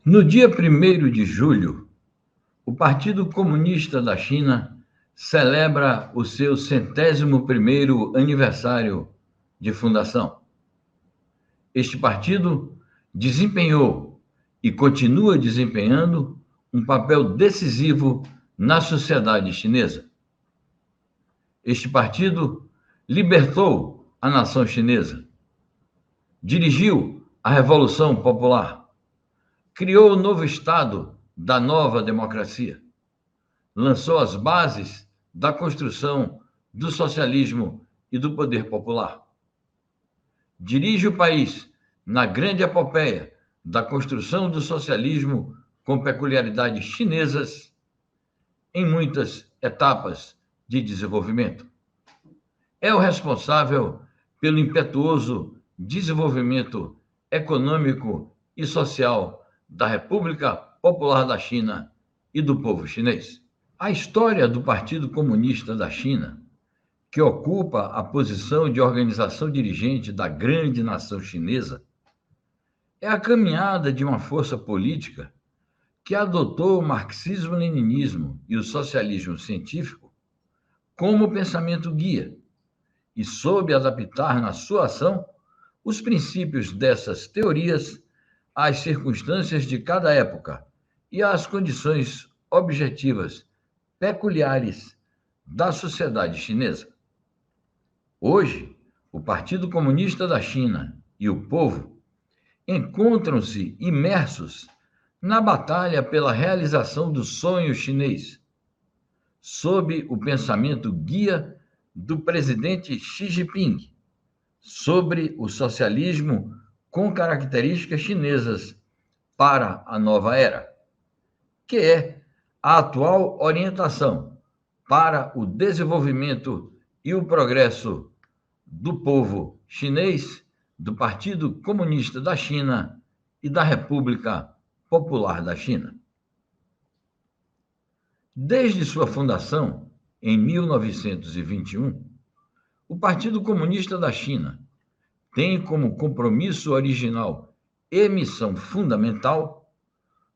No dia 1º de julho, o Partido Comunista da China celebra o seu 101º aniversário de fundação. Este partido desempenhou e continua desempenhando um papel decisivo na sociedade chinesa. Este partido libertou a nação chinesa, dirigiu a Revolução Popular, criou o novo Estado da nova democracia, lançou as bases da construção do socialismo e do poder popular. Dirige o país na grande epopeia da construção do socialismo com peculiaridades chinesas em muitas etapas de desenvolvimento. É o responsável pelo impetuoso desenvolvimento econômico e social da República Popular da China e do povo chinês. A história do Partido Comunista da China, que ocupa a posição de organização dirigente da grande nação chinesa, é a caminhada de uma força política que adotou o marxismo-leninismo e o socialismo científico como pensamento guia e soube adaptar na sua ação os princípios dessas teorias às circunstâncias de cada época e às condições objetivas peculiares da sociedade chinesa. Hoje, o Partido Comunista da China e o povo encontram-se imersos na batalha pela realização do sonho chinês, sob o pensamento guia do presidente Xi Jinping, sobre o socialismo com características chinesas para a nova era, que é a atual orientação para o desenvolvimento e o progresso do povo chinês, do Partido Comunista da China e da República Popular da China. Desde sua fundação, em 1921, o Partido Comunista da China tem como compromisso original e missão fundamental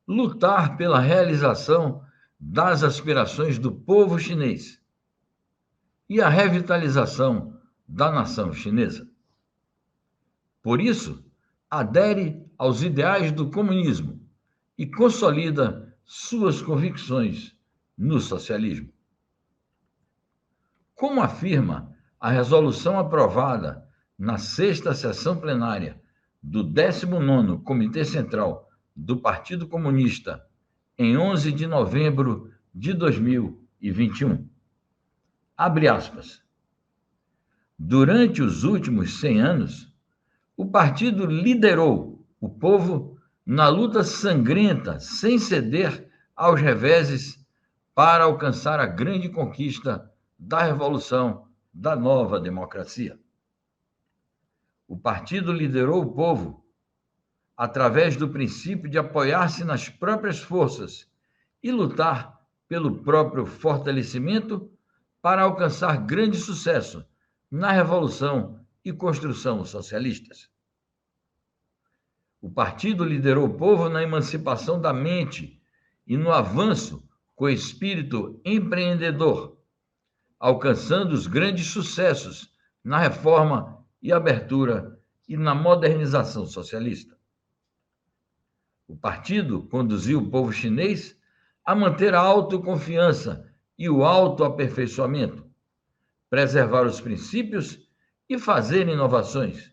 lutar pela realização das aspirações do povo chinês e a revitalização da nação chinesa. Por isso, adere aos ideais do comunismo e consolida suas convicções no socialismo. Como afirma a resolução aprovada na 6ª sessão plenária do 19º Comitê Central do Partido Comunista, em 11 de novembro de 2021. Abre aspas. Durante os últimos 100 anos, o partido liderou o povo na luta sangrenta, sem ceder aos reveses, para alcançar a grande conquista da revolução da nova democracia. O partido liderou o povo através do princípio de apoiar-se nas próprias forças e lutar pelo próprio fortalecimento para alcançar grande sucesso na revolução e construção socialistas. O partido liderou o povo na emancipação da mente e no avanço com espírito empreendedor, alcançando os grandes sucessos na reforma e abertura e na modernização socialista. O partido conduziu o povo chinês a manter a autoconfiança e o autoaperfeiçoamento, preservar os princípios e fazer inovações,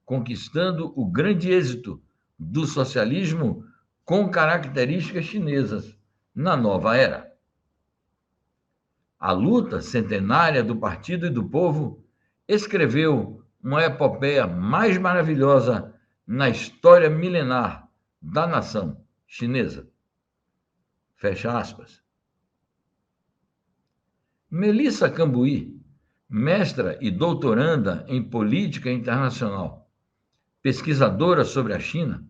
conquistando o grande êxito do socialismo com características chinesas na nova era. A luta centenária do partido e do povo escreveu uma epopeia mais maravilhosa na história milenar da nação chinesa. Fecha aspas. Melissa Cambuí, mestra e doutoranda em política internacional, pesquisadora sobre a China,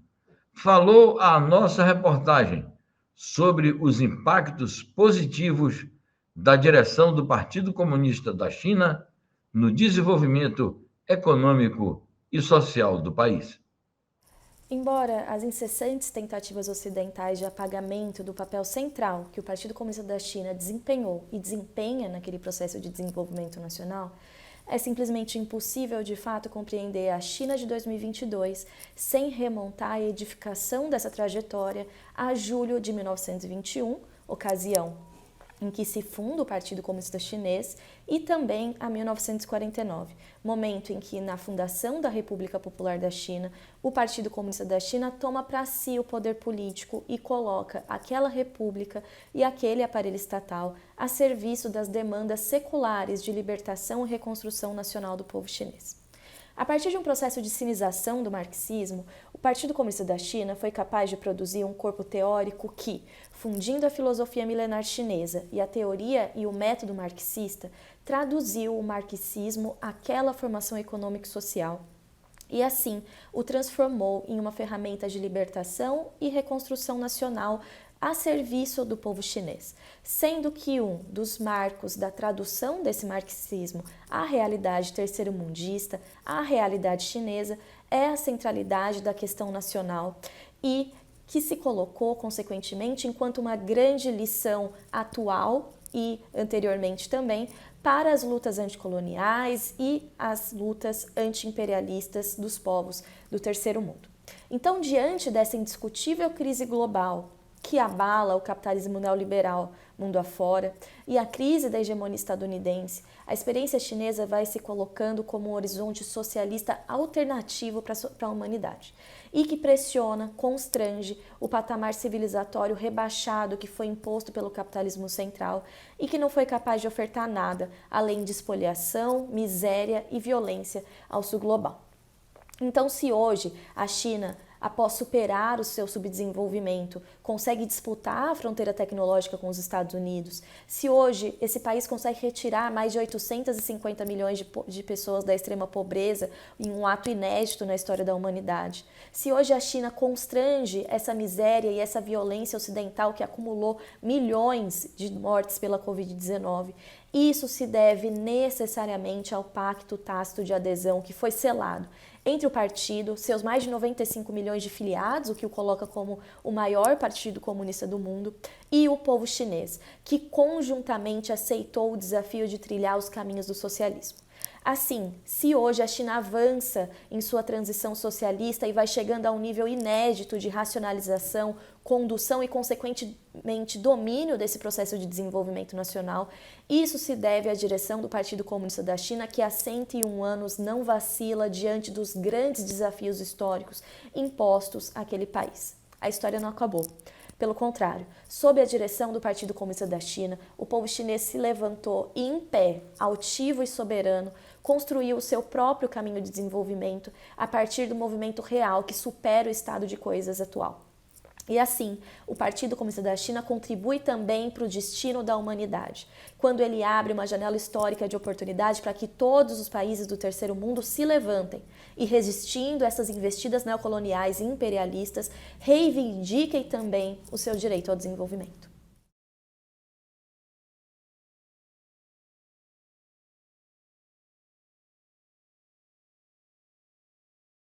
falou à nossa reportagem sobre os impactos positivos da direção do Partido Comunista da China no desenvolvimento econômico e social do país. Embora as incessantes tentativas ocidentais de apagamento do papel central que o Partido Comunista da China desempenhou e desempenha naquele processo de desenvolvimento nacional, é simplesmente impossível de fato compreender a China de 2022 sem remontar a edificação dessa trajetória a julho de 1921, ocasião em que se funda o Partido Comunista Chinês, e também a 1949, momento em que, na fundação da República Popular da China, o Partido Comunista da China toma para si o poder político e coloca aquela república e aquele aparelho estatal a serviço das demandas seculares de libertação e reconstrução nacional do povo chinês. A partir de um processo de sinização do marxismo, o Partido Comunista da China foi capaz de produzir um corpo teórico que, fundindo a filosofia milenar chinesa e a teoria e o método marxista, traduziu o marxismo àquela formação econômica e social e, assim, o transformou em uma ferramenta de libertação e reconstrução nacional a serviço do povo chinês, sendo que um dos marcos da tradução desse marxismo à realidade terceiro-mundista, à realidade chinesa, é a centralidade da questão nacional e que se colocou, consequentemente, enquanto uma grande lição atual e anteriormente também para as lutas anticoloniais e as lutas anti-imperialistas dos povos do terceiro mundo. Então, diante dessa indiscutível crise global que abala o capitalismo neoliberal mundo afora e a crise da hegemonia estadunidense, a experiência chinesa vai se colocando como um horizonte socialista alternativo para a humanidade e que pressiona, constrange o patamar civilizatório rebaixado que foi imposto pelo capitalismo central e que não foi capaz de ofertar nada além de espoliação, miséria e violência ao sul global. Então, se hoje a China, após superar o seu subdesenvolvimento, consegue disputar a fronteira tecnológica com os Estados Unidos, se hoje esse país consegue retirar mais de 850 milhões de pessoas da extrema pobreza em um ato inédito na história da humanidade, se hoje a China constrange essa miséria e essa violência ocidental que acumulou milhões de mortes pela Covid-19, isso se deve necessariamente ao pacto tácito de adesão que foi selado entre o partido, seus mais de 95 milhões de filiados, o que o coloca como o maior partido comunista do mundo, e o povo chinês, que conjuntamente aceitou o desafio de trilhar os caminhos do socialismo. Assim, se hoje a China avança em sua transição socialista e vai chegando a um nível inédito de racionalização, condução e, consequentemente, domínio desse processo de desenvolvimento nacional, isso se deve à direção do Partido Comunista da China, que há 101 anos não vacila diante dos grandes desafios históricos impostos àquele país. A história não acabou. Pelo contrário, sob a direção do Partido Comunista da China, o povo chinês se levantou e, em pé, altivo e soberano, construiu o seu próprio caminho de desenvolvimento a partir do movimento real que supera o estado de coisas atual. E assim, o Partido Comunista da China contribui também para o destino da humanidade, quando ele abre uma janela histórica de oportunidade para que todos os países do terceiro mundo se levantem e, resistindo a essas investidas neocoloniais e imperialistas, reivindiquem também o seu direito ao desenvolvimento.